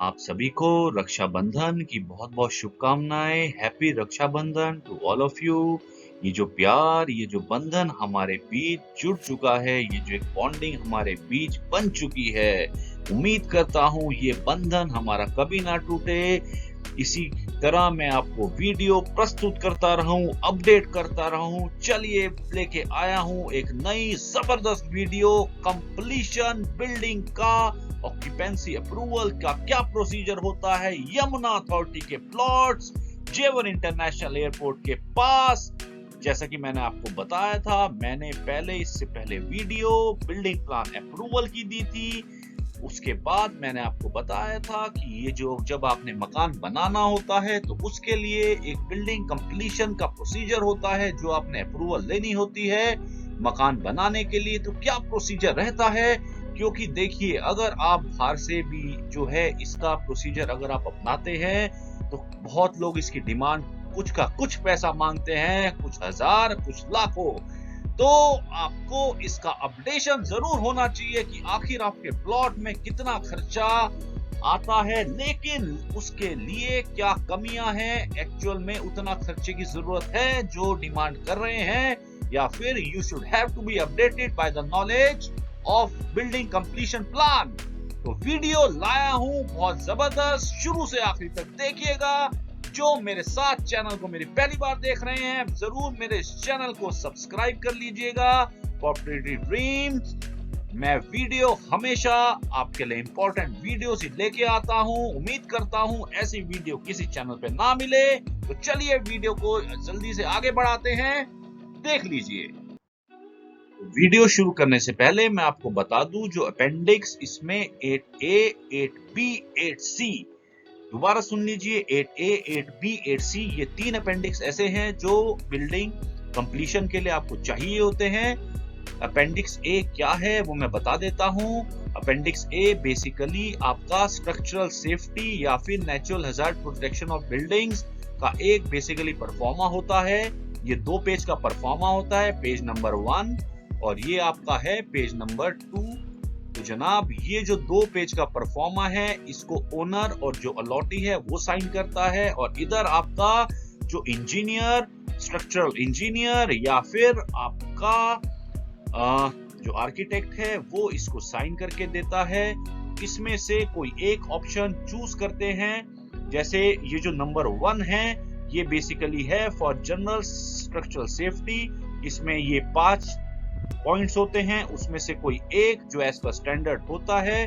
आप सभी को रक्षाबंधन की बहुत-बहुत शुभकामनाएँ। Happy Rakshabandhan to all of you. ये जो प्यार, ये जो बंधन हमारे बीच जुड़ चुका है, ये जो एक बॉन्डिंग हमारे बीच बन चुकी है, उम्मीद करता हूँ ये बंधन हमारा कभी ना टूटे। इसी तरह मैं आपको वीडियो प्रस्तुत करता रहूं, अपडेट करता रहूं। चलिए लेके आया हूं एक नई जबरदस्त वीडियो, कंप्लीशन बिल्डिंग का ऑक्यूपेंसी अप्रूवल का क्या प्रोसीजर होता है यमुना अथॉरिटी के प्लॉट्स जेवर इंटरनेशनल एयरपोर्ट के पास। जैसा कि मैंने आपको बताया था, मैंने इससे पहले वीडियो बिल्डिंग प्लान अप्रूवल की दी थी। उसके बाद मैंने आपको बताया था कि ये जो जब आपने मकान बनाना होता है तो उसके लिए एक बिल्डिंग कंप्लीशन का प्रोसीजर होता है जो आपने अप्रूवल लेनी होती है मकान बनाने के लिए। तो क्या प्रोसीजर रहता है, क्योंकि देखिए अगर आप बाहर से भी जो है इसका प्रोसीजर अगर आप अपनाते हैं तो बहुत लोग इसकी डिमांड कुछ का कुछ पैसा मांगते हैं, कुछ हजार कुछ लाखों। तो आपको इसका अपडेशन जरूर होना चाहिए कि आखिर आपके प्लॉट में कितना खर्चा आता है, लेकिन उसके लिए क्या कमियां हैं, एक्चुअल में उतना खर्चे की जरूरत है जो डिमांड कर रहे हैं, या फिर you should have to be updated by the knowledge of building completion plan. तो वीडियो लाया हूं बहुत जबरदस्त, शुरू से आखिर तक देखिएगा। जो मेरे साथ चैनल को मेरी पहली बार देख रहे हैं, जरूर मेरे इस चैनल को सब्सक्राइब कर लीजिएगा। प्रॉपर्टी ड्रीम्स, मैं वीडियो हमेशा आपके लिए इंपॉर्टेंट वीडियोस ही लेके आता हूं। उम्मीद करता हूं ऐसी वीडियो किसी चैनल पे ना मिले। तो चलिए वीडियो को जल्दी से आगे बढ़ाते हैं, देख लीजिए। वीडियो शुरू करने से पहले मैं आपको बता दूं, जो अपेंडिक्स इसमें 8A, 8B, 8C, दोबारा सुन लीजिए, 8A, 8B, 8C, ये 3 अपेंडिक्स ऐसे हैं जो बिल्डिंग कंप्लीशन के लिए आपको चाहिए होते हैं। अपेंडिक्स ए क्या है वो मैं बता देता हूं। अपेंडिक्स ए बेसिकली आपका स्ट्रक्चरल सेफ्टी या फिर natural hazard protection of buildings का एक बेसिकली परफॉर्मा होता है। ये 2 पेज का परफॉर्मा होता है, पेज नंबर 1 और ये आपका है पेज नंबर 2। तो जनाब ये जो 2 पेज का परफॉर्मा है इसको ओनर और जो अलॉटी है वो साइन करता है, और इधर आपका जो इंजीनियर, स्ट्रक्चरल इंजीनियर या फिर आपका जो आर्किटेक्ट है वो इसको साइन करके देता है। इसमें से कोई एक ऑप्शन चूज करते हैं। जैसे ये जो नंबर 1 है ये बेसिकली है फॉर जनरल स्ट्रक्चरल सेफ्टी। इसमें ये 5 पॉइंट्स होते हैं, उसमें से कोई एक जो एज पर स्टैंडर्ड होता है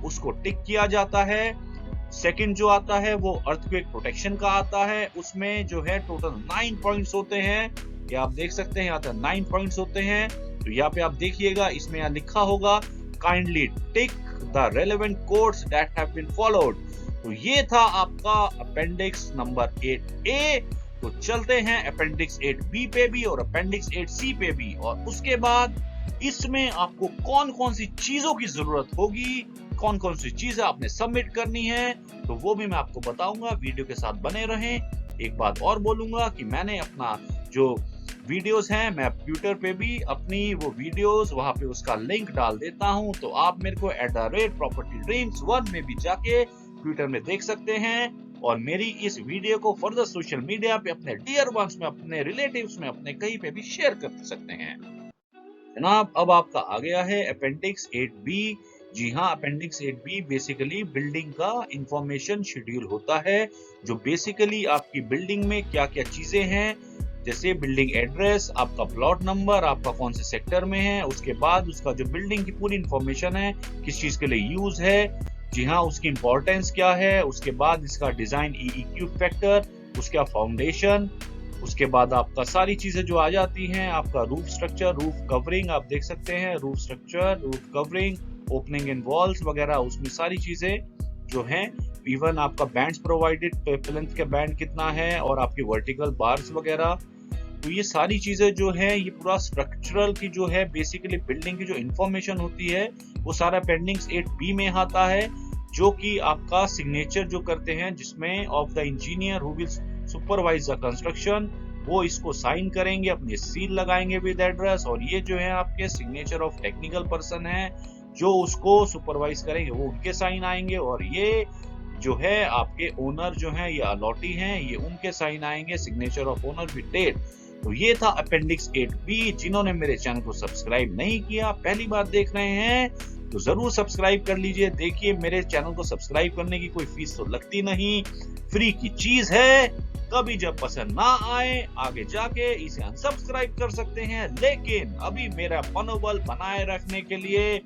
उसको टिक किया जाता है। सेकंड जो आता है वो अर्थक्वेक प्रोटेक्शन का आता है, उसमें जो है टोटल 9 पॉइंट्स होते हैं। ये आप देख सकते हैं यहाँ पर 9 पॉइंट्स होते हैं। तो यहाँ पे आप देखिएगा, इसमें यहाँ लिखा होगा kindly tick the relevant codes that have been followed. तो ये था आपका अपेंडिक्स नंबर 8A। तो चलते हैं अपेंडिक्स 8B पे भी और अपेंडिक्स 8C पे भी, और उसके बाद इसमें आपको कौन कौन सी चीजों की जरूरत होगी, कौन कौन सी चीजें आपने सबमिट करनी है, तो वो भी मैं आपको बताऊंगा। वीडियो के साथ बने रहें। एक बात और बोलूंगा कि मैंने अपना जो वीडियोस हैं मैं ट्विटर पे भी अपनी वो वीडियोस वहां पे उसका लिंक डाल देता हूं, तो आप मेरे को @propertydreams1 में भी जाके ट्विटर में देख सकते हैं, और मेरी इस वीडियो को फर्दर सोशल मीडिया पे अपने डियर वंस में, अपने रिलेटिव्स में, अपने कहीं पे भी शेयर कर सकते हैं। जनाब अब आपका आ गया है अपेंडिक्स 8B। जी हाँ, अपेंडिक्स 8B बेसिकली बिल्डिंग का इंफॉर्मेशन शेड्यूल होता है, जो बेसिकली आपकी बिल्डिंग में क्या क्या चीजें हैं, जैसे बिल्डिंग एड्रेस, आपका प्लॉट नंबर, आपका कौन से सेक्टर में है, उसके बाद उसका जो बिल्डिंग की पूरी इंफॉर्मेशन है, किस चीज के लिए यूज है, जी हाँ उसकी इंपॉर्टेंस क्या है, उसके बाद इसका डिजाइन EEQ फैक्टर, उसका फाउंडेशन, उसके बाद आपका सारी चीजें जो आ जाती हैं, आपका रूफ स्ट्रक्चर, रूफ कवरिंग, आप देख सकते हैं roof structure, roof covering, opening in walls वगैरह, उसमें सारी चीजें जो हैं, इवन आपका बैंड्स प्रोवाइडेड, प्लेंथ का बैंड कितना है, और आपकी वर्टिकल बार्स वगैरह। तो ये सारी चीजें जो है, ये पूरा स्ट्रक्चरल की जो है बेसिकली बिल्डिंग की जो इंफॉर्मेशन होती है वो सारा अपेंडिक्स 8B में आता है, जो कि आपका सिग्नेचर जो करते हैं, जिसमें of the engineer who will supervise the construction, वो इसको साइन करेंगे, अपनी सील लगाएंगे विद एड्रेस, और ये जो है आपके सिग्नेचर ऑफ टेक्निकल पर्सन है जो उसको सुपरवाइज करेंगे, वो उनके साइन आएंगे, और ये जो है आपके ओनर जो है या अलॉटी हैं, ये उनके साइन आएंगे, signature of owner with date. तो ये था अपेंडिक्स 8B। जिन्होंने मेरे चैनल को सब्सक्राइब नहीं किया, पहली बार देख रहे हैं, तो जरूर सब्सक्राइब कर लीजिए। देखिए, मेरे चैनल को सब्सक्राइब करने की कोई फीस तो लगती नहीं, फ्री की चीज है। कभी जब पसंद ना आए आगे जाके इसे अनसब्सक्राइब कर सकते हैं, लेकिन अभी मेरा मनोबल बनाए रखने के लिए,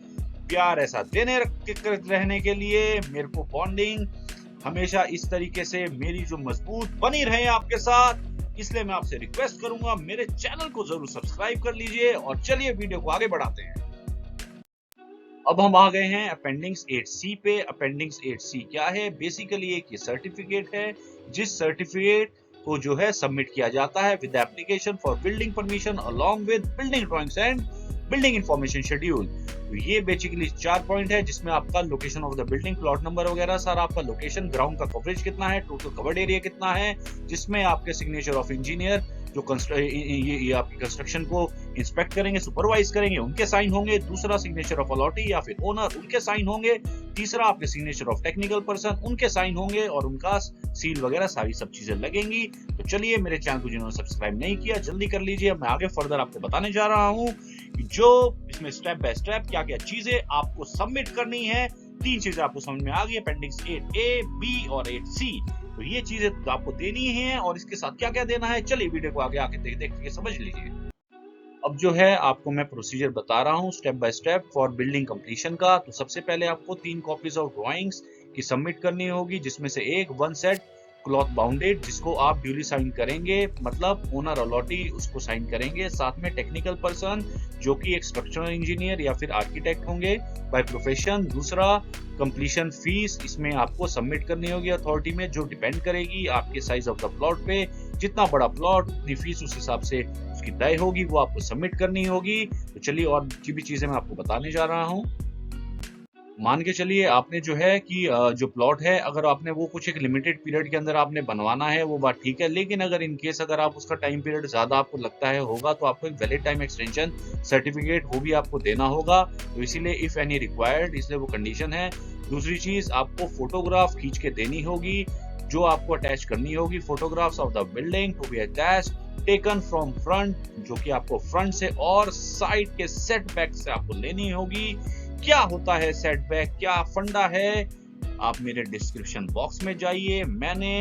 प्यार ऐसा देने रहने के लिए, मेरे को बॉन्डिंग हमेशा इस तरीके से मेरी जो मजबूत बनी रहे आपके साथ, इसलिए मैं आपसे रिक्वेस्ट करूंगा मेरे चैनल को जरूर सब्सक्राइब कर लीजिए। और चलिए वीडियो को आगे बढ़ाते हैं। अब हम आ गए हैं अपेंडिक्स 8C पे। अपेंडिक्स 8C क्या है? बेसिकली एक ये सर्टिफिकेट है, जिस सर्टिफिकेट को जो है सबमिट किया जाता है with application for building permission along with building drawings and building information schedule. तो ये बेसिकली 4 पॉइंट है, जिसमें आपका location of the building, plot number वगैरह, सारा आपका लोकेशन, ग्राउंड का कवरेज कितना है, टोटल कवर्ड एरिया कितना है, जिसमें आपके सिग्नेचर ऑफ इंजीनियर जो ये आपकी कंस्ट्रक्शन को इंस्पेक्ट करेंगे, सुपरवाइज करेंगे, उनके साइन होंगे। दूसरा सिग्नेचर ऑफ अलॉटी या फिर ओनर, उनके साइन होंगे। तीसरा आपके सिग्नेचर ऑफ टेक्निकल पर्सन, उनके साइन होंगे और उनका सील वगैरह सारी सब चीजें लगेंगी। तो चलिए, मेरे चैनल को जिन्होंने सब्सक्राइब नहीं किया जल्दी कर लीजिए। मैं आगे फर्दर आपको बताने जा रहा हूँ कि जो इसमें स्टेप बाय स्टेप क्या क्या चीजें आपको सबमिट करनी है। 3 चीजें आपको समझ में आ गई, अपेंडिक्स 8A, B और 8C। तो ये चीजें तो आपको देनी है और इसके साथ क्या क्या देना है, चलिए वीडियो को आगे आके देख के समझ लीजिए। अब जो है आपको मैं प्रोसीजर बता रहा हूँ step by step for building completion का। तो सबसे पहले आपको 3 कॉपीज ऑफ ड्राइंग्स की सबमिट करनी होगी, जिसमें से एक 1 सेट क्लॉथ बाउंडेड, जिसको आप ड्यूली साइन करेंगे, मतलब ओनर अलॉटी उसको साइन करेंगे। साथ में टेक्निकल पर्सन जो कि एक स्ट्रक्चरल इंजीनियर या फिर आर्किटेक्ट होंगे बाय प्रोफेशन। दूसरा कंप्लीशन फीस, इसमें आपको सबमिट करनी होगी अथॉरिटी में, जो डिपेंड करेगी आपके साइज ऑफ द प्लॉट पे। जितना बड़ा प्लॉट उतनी फीस उस हिसाब से उसकी तय होगी, वो आपको सबमिट करनी होगी। तो चलिए, और भी चीजें मैं आपको बताने जा रहा हूँ। मान के चलिए आपने जो है कि जो प्लॉट है, अगर आपने वो कुछ एक लिमिटेड पीरियड के अंदर आपने बनवाना है, वो बात ठीक है। लेकिन अगर इन केस अगर आप उसका टाइम पीरियड ज्यादा आपको लगता है होगा, तो आपको एक वैलिड टाइम एक्सटेंशन सर्टिफिकेट वो भी आपको देना होगा। तो इसीलिए इफ एनी रिक्वायर्ड, इसलिए वो कंडीशन है। दूसरी चीज, आपको फोटोग्राफ खींच के देनी होगी, जो आपको अटैच करनी होगी। Photographs of the building to be attached taken from front, जो कि आपको फ्रंट से और साइड के सेटबैक से आपको लेनी होगी। क्या होता है सेटबैक, क्या फंडा है, आप मेरे डिस्क्रिप्शन बॉक्स में जाइए, मैंने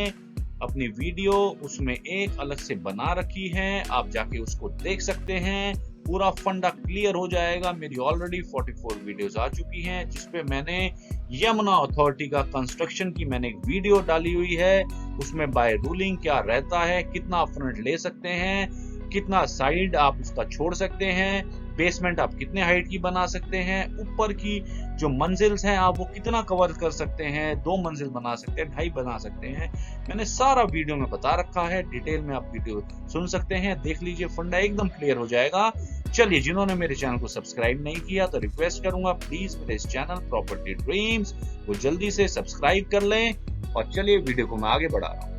अपनी वीडियो उसमें एक अलग से बना रखी है, आप जाके उसको देख सकते हैं। पूरा फंडा क्लियर हो जाएगा। मेरी ऑलरेडी 44 वीडियोस आ चुकी हैं, जिसपे मैंने यमुना अथॉरिटी का कंस्ट्रक्शन की मैंने एक वीडियो डाली हुई है। उसमें बाय रूलिंग क्या रहता है, कितना फ्रंट ले सकते हैं, कितना साइड आप उसका छोड़ सकते हैं, बेसमेंट आप कितने हाइट की बना सकते हैं, ऊपर की जो मंजिल्स हैं आप वो कितना कवर कर सकते हैं, 2 मंजिल बना सकते हैं, 2.5 बना सकते हैं। मैंने सारा वीडियो में बता रखा है, डिटेल में आप वीडियो सुन सकते हैं, देख लीजिए, फंडा एकदम क्लियर हो जाएगा। चलिए, जिन्होंने मेरे चैनल को सब्सक्राइब नहीं किया तो रिक्वेस्ट करूंगा प्लीज मेरे इस चैनल प्रॉपर्टी ड्रीम्स को जल्दी से सब्सक्राइब कर लें। और चलिए, वीडियो को मैं आगे बढ़ा रहा हूँ।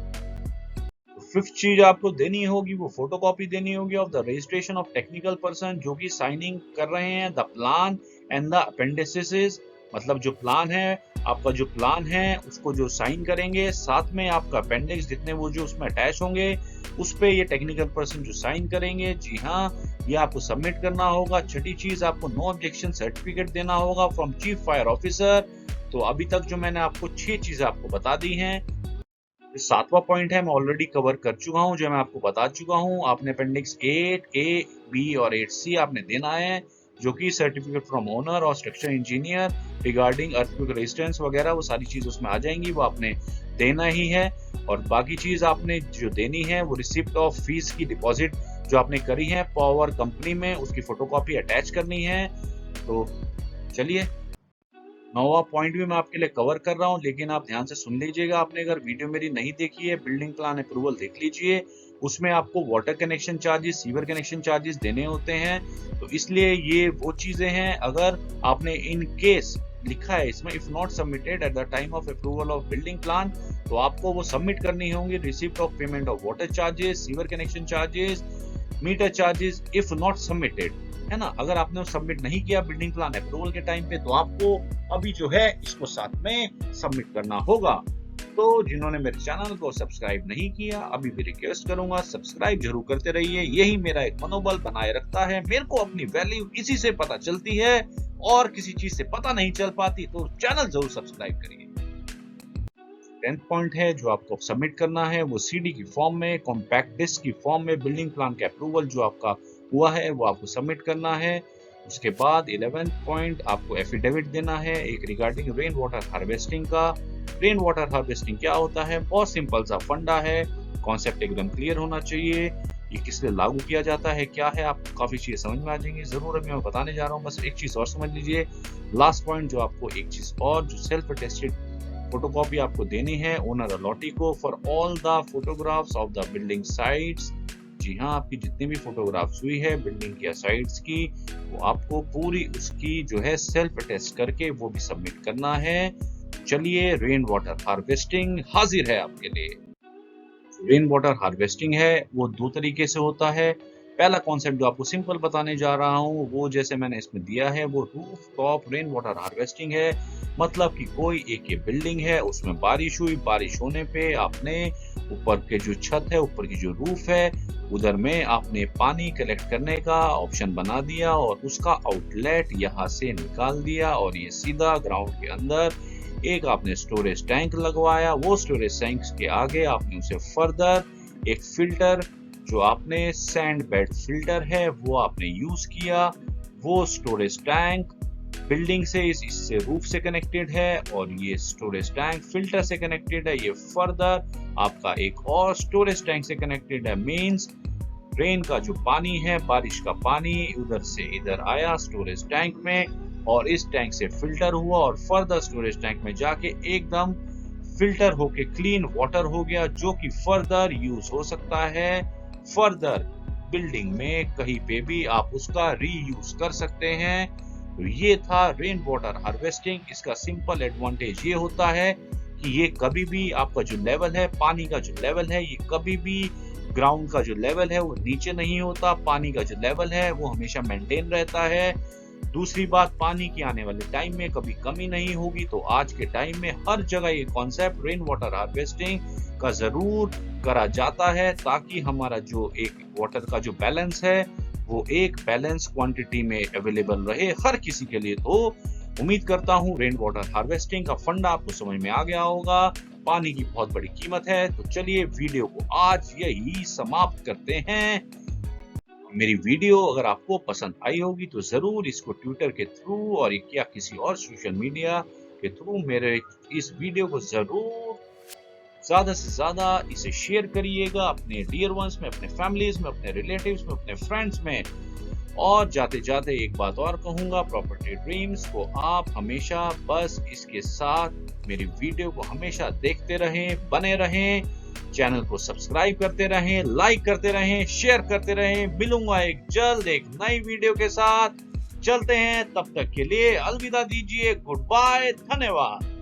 5th चीज आपको देनी होगी, वो फोटोकॉपी देनी होगी of the registration of technical person, जो कि साइनिंग कर रहे हैं the plan and the appendices, मतलब जो प्लान है, आपका जो प्लान है उसको जो साइन करेंगे, साथ में आपका अपेंडिक्स जितने वो जो उसमें अटैच होंगे उस पे ये टेक्निकल पर्सन जो साइन करेंगे। जी हाँ, ये आपको सबमिट करना होगा। 6ठी चीज, आपको नो ऑब्जेक्शन सर्टिफिकेट देना होगा फ्रॉम चीफ फायर ऑफिसर। तो अभी तक जो मैंने आपको 6 चीजें आपको बता दी हैं। 7वां पॉइंट है, मैं ऑलरेडी कवर कर चुका हूं, जो मैं आपको बता चुका हूं। आपने अपेंडिक्स 8A, B और 8C आपने देना है, जो कि सर्टिफिकेट फ्रॉम ओनर और structure engineer regarding earthquake resistance वगैरह, वो सारी चीज उसमें आ जाएंगी, वो आपने देना ही है। और बाकी चीज आपने जो देनी है वो रिसिप्ट ऑफ फीस की डिपॉजिट जो आपने करी है पावर कंपनी में, उसकी फोटोकॉपी अटैच करनी है। तो चलिए, 9वां पॉइंट भी मैं आपके लिए कवर कर रहा हूं, लेकिन आप ध्यान से सुन लीजिएगा। आपने अगर वीडियो मेरी नहीं देखी है, बिल्डिंग प्लान अप्रूवल देख लीजिए, उसमें आपको water connection charges, sewer connection charges देने होते हैं। तो इसलिए ये वो चीजें हैं, अगर आपने इन केस लिखा है इसमें if not submitted at the time of approval of building plan, तो आपको वो सबमिट करनी होंगी। Receipt of payment of water charges, sewer connection charges, meter charges if not submitted, है ना। अगर आपने सबमिट नहीं किया बिल्डिंग प्लान अप्रूवल के टाइम पे, तो आपको अभी जो है इसको साथ में सबमिट करना होगा। दोस्तों जिन्होंने मेरे चैनल को सब्सक्राइब नहीं किया, अभी भी रिक्वेस्ट करूंगा सब्सक्राइब जरूर करते रहिए। यही मेरा एक मनोबल बनाए रखता है। मेरे को अपनी वैल्यू इसी से पता चलती है और किसी चीज से पता नहीं चल पाती, तो चैनल जरूर सब्सक्राइब करिए। 10th पॉइंट है जो आपको सबमिट करना है वो सीडी की फॉर्म में, कॉम्पैक्ट डिस्क की फॉर्म में बिल्डिंग प्लान का अप्रूवल जो आपका हुआ है वो आपको सबमिट करना है। उसके बाद 11th पॉइंट आपको एफिडेविट देना है एक रिगार्डिंग रेन वाटर हार्वेस्टिंग का। रेन वाटर हार्वेस्टिंग क्या होता है? बहुत सिंपल सा फंडा है, कॉन्सेप्ट एकदम क्लियर होना चाहिए। ये किस लिए लागू किया जाता है, क्या है, आपको काफी चीजें समझ में आ जाएंगी। जरूर अभी मैं बताने जा रहा हूँ, बस एक चीज और समझ लीजिए। लास्ट पॉइंट जो आपको एक चीज और, जो सेल्फ अटेस्टेड फोटोकॉपी आपको देनी है ओनर अलॉटी को for all the photographs of the building sites. जी हाँ, आपकी जितनी भी फोटोग्राफ्स हुई है बिल्डिंग या साइट्स की, वो आपको पूरी उसकी जो है सेल्फ अटेस्ट करके वो भी सबमिट करना है। चलिए, रेन वाटर हार्वेस्टिंग हाजिर है आपके लिए। रेन वाटर हार्वेस्टिंग है वो दो तरीके से होता है। पहला कॉन्सेप्ट जो आपको सिंपल बताने जा रहा हूँ वो जैसे मैंने इसमें दिया है वो roof top rain water harvesting है। मतलब कि कोई एक ये बिल्डिंग है, उसमें बारिश हुई, बारिश होने पे आपने ऊपर के जो छत है, ऊपर की जो रूफ है, उधर में आपने पानी कलेक्ट करने का ऑप्शन बना दिया और उसका आउटलेट यहाँ से निकाल दिया और ये सीधा ग्राउंड के अंदर एक आपने स्टोरेज टैंक लगवाया। वो स्टोरेज टैंक के आगे आपने उसे फर्दर एक फिल्टर जो आपने सैंड बेड फिल्टर है वो आपने यूज किया। वो स्टोरेज टैंक बिल्डिंग से इससे रूफ से कनेक्टेड है और ये स्टोरेज टैंक फिल्टर से कनेक्टेड है। ये फर्दर आपका एक और स्टोरेज टैंक से कनेक्टेड है। मींस रेन का जो पानी है, बारिश का पानी उधर से इधर आया स्टोरेज टैंक में और इस टैंक से फिल्टर हुआ और फर्दर स्टोरेज टैंक में जाके एकदम फिल्टर होके क्लीन वाटर हो गया, जो कि फर्दर यूज हो सकता है। फर्दर बिल्डिंग में कहीं पे भी आप उसका रीयूज कर सकते हैं। तो ये था रेन वाटर हार्वेस्टिंग। इसका सिंपल एडवांटेज ये होता है कि ये कभी भी आपका जो लेवल है, पानी का जो लेवल है, ये कभी भी ग्राउंड का जो लेवल है वो नीचे नहीं होता। पानी का जो लेवल है वो हमेशा मेंटेन रहता है। दूसरी बात, पानी की आने वाले टाइम में कभी कमी नहीं होगी। तो आज के टाइम में हर जगह ये कॉन्सेप्ट रेन वाटर हार्वेस्टिंग का जरूर करा जाता है ताकि हमारा जो एक वाटर का जो बैलेंस है वो एक बैलेंस क्वांटिटी में अवेलेबल रहे हर किसी के लिए। तो उम्मीद करता हूँ रेन वाटर हार्वेस्टिंग का फंडा आपको समझ में आ गया होगा। पानी की बहुत बड़ी कीमत है। तो चलिए वीडियो को आज यही समाप्त करते हैं। मेरी वीडियो अगर आपको पसंद आई होगी तो जरूर इसको ट्विटर के थ्रू और या किसी और सोशल मीडिया के थ्रू मेरे इस वीडियो को जरूर ज्यादा से ज्यादा इसे शेयर करिएगा अपने डियर वंस में, अपने फैमिलीज में, अपने रिलेटिव्स में, अपने फ्रेंड्स में। और जाते जाते एक बात और कहूंगा, प्रॉपर्टी ड्रीम्स को आप हमेशा बस इसके साथ मेरी वीडियो को हमेशा देखते रहें, बने रहें, चैनल को सब्सक्राइब करते रहें, लाइक करते रहें, शेयर करते रहें। मिलूंगा एक जल्द एक नई वीडियो के साथ। चलते हैं, तब तक के लिए अलविदा दीजिए। गुड बाय, धन्यवाद।